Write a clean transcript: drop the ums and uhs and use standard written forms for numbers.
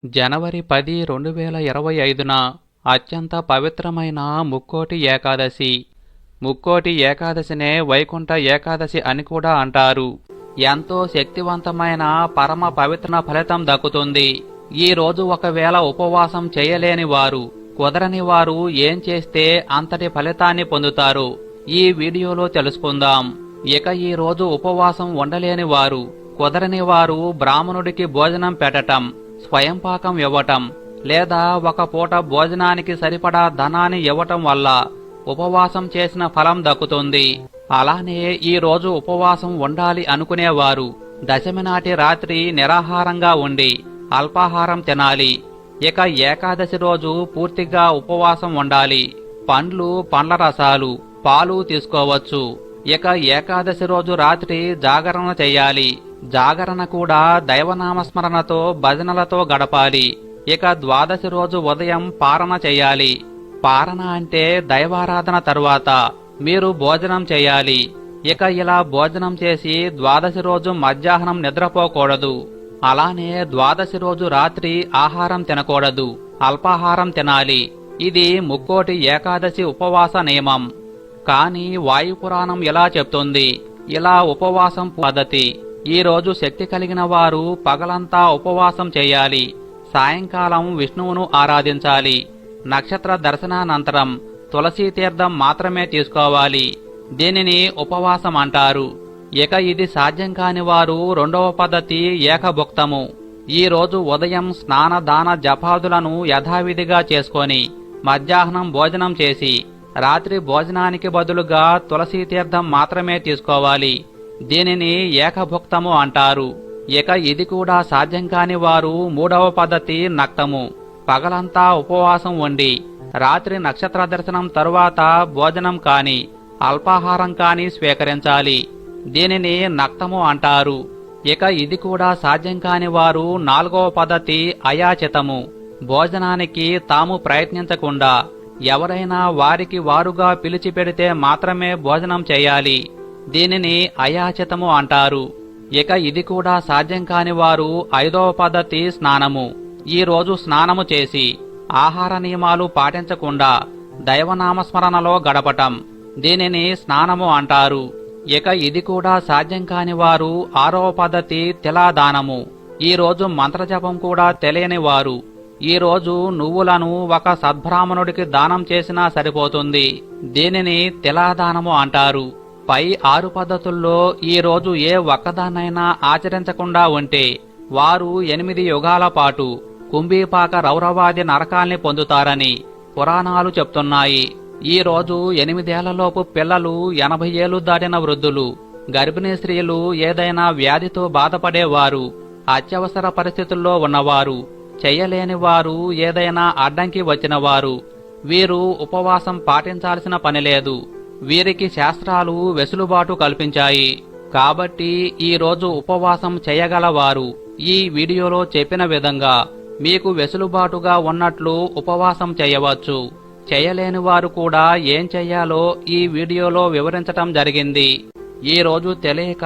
జనవరి 10, 2025న అత్యంత పవిత్రమైన ముక్కోటి ఏకాదశి. ముక్కోటి ఏకాదశినే వైకుంఠ ఏకాదశి అని కూడా అంటారు. ఎంతో శక్తివంతమైన పరమ పవిత్ర ఫలితం దక్కుతుంది. ఈ రోజు ఒకవేళ ఉపవాసం చేయలేని వారు, కుదరని వారు ఏం చేస్తే అంతటి ఫలితాన్ని పొందుతారు ఈ వీడియోలో తెలుసుకుందాం. ఇక ఈ రోజు ఉపవాసం ఉండలేని వారు, కుదరని వారు బ్రాహ్మణుడికి భోజనం పెట్టటం, స్వయంపాకం ఇవ్వటం లేదా ఒక పూట భోజనానికి సరిపడా ధనాన్ని ఇవ్వటం వల్ల ఉపవాసం చేసిన ఫలం దక్కుతుంది. అలానే ఈ రోజు ఉపవాసం ఉండాలి అనుకునేవారు దశమి నాటి రాత్రి నిరాహారంగా ఉండి అల్పాహారం తినాలి. ఇక ఏకాదశి రోజు పూర్తిగా ఉపవాసం ఉండాలి. పండ్లు, పండ్ల రసాలు, పాలు తీసుకోవచ్చు. ఇక ఏకాదశి రోజు రాత్రి జాగరణ చెయ్యాలి. జాగరణ కూడా దైవనామస్మరణతో, భజనలతో గడపాలి. ఇక ద్వాదశి రోజు ఉదయం పారణ చెయ్యాలి. పారణ అంటే దైవారాధన తరువాత మీరు భోజనం చేయాలి. ఇక ఇలా భోజనం చేసి ద్వాదశి రోజు మధ్యాహ్నం నిద్రపోకూడదు. అలానే ద్వాదశి రోజు రాత్రి ఆహారం తినకూడదు, అల్పాహారం తినాలి. ఇది ముక్కోటి ఏకాదశి ఉపవాస నియమం. కాని వాయుపురాణం ఇలా చెప్తుంది. ఇలా ఉపవాసం పద్ధతి. ఈ రోజు శక్తి కలిగిన వారు పగలంతా ఉపవాసం చేయాలి. సాయంకాలం విష్ణువును ఆరాధించాలి. నక్షత్ర దర్శనానంతరం తులసీ తీర్థం మాత్రమే తీసుకోవాలి. దీనిని ఉపవాసం అంటారు. ఇక ఇది సాధ్యం కాని వారు రెండవ పద్ధతి ఏకభుక్తము. ఈ రోజు ఉదయం స్నాన, దాన, జపాదులను యథావిధిగా చేసుకొని మధ్యాహ్నం భోజనం చేసి రాత్రి భోజనానికి బదులుగా తులసీ తీర్థం మాత్రమే తీసుకోవాలి. దీనిని ఏకభుక్తము అంటారు. ఇక ఇది కూడా సాధ్యం కాని వారు మూడవ పద్ధతి నక్తము. పగలంతా ఉపవాసం ఉండి రాత్రి నక్షత్ర దర్శనం తరువాత భోజనం కాని, అల్పాహారం కాని స్వీకరించాలి. దీనిని నక్తము అంటారు. ఇక ఇది కూడా సాధ్యం కాని వారు నాలుగవ పద్ధతి అయాచితము. భోజనానికి తాము ప్రయత్నించకుండా ఎవరైనా వారికి వారుగా పిలిచి పెడితే మాత్రమే భోజనం చేయాలి. దీనిని అయాచితము అంటారు. ఇక ఇది కూడా సాధ్యం కాని వారు ఐదవ పద్ధతి స్నానము. ఈ రోజు స్నానము చేసి ఆహార నియమాలు పాటించకుండా దైవనామస్మరణలో గడపటం. దీనిని స్నానము అంటారు. ఇక ఇది కూడా సాధ్యం కాని వారు ఆరవ పద్ధతి తిలాదానము. ఈ రోజు మంత్రజపం కూడా తెలియని వారు ఈ రోజు నువ్వులను ఒక సద్బ్రాహ్మణుడికి దానం చేసినా సరిపోతుంది. దీనిని తిలాదానము అంటారు. పై 6 పద్ధతుల్లో ఈ రోజు ఏ ఒక్కదాన్నైనా ఆచరించకుండా ఉంటే వారు 8 యుగాల పాటు కుంభీపాక రౌరవాది నరకాల్ని పొందుతారని పురాణాలు చెప్తున్నాయి. ఈ రోజు 8 ఏళ్లలోపు పిల్లలు, 80 ఏళ్లు దాటిన వృద్ధులు, గర్భిణీ స్త్రీలు, ఏదైనా వ్యాధితో బాధపడేవారు, అత్యవసర పరిస్థితుల్లో ఉన్నవారు, చెయ్యలేని వారు, ఏదైనా అడ్డంకి వచ్చిన వారు, వీరు ఉపవాసం పాటించాల్సిన పనిలేదు. వీరికి శాస్త్రాలు వెసులుబాటు కల్పించాయి. కాబట్టి ఈ రోజు ఉపవాసం చేయగలవారు ఈ వీడియోలో చెప్పిన విధంగా మీకు వెసులుబాటుగా ఉన్నట్లు ఉపవాసం చేయవచ్చు. చేయలేని వారు కూడా ఏం చెయ్యాలో ఈ వీడియోలో వివరించటం జరిగింది. ఈ రోజు తెలియక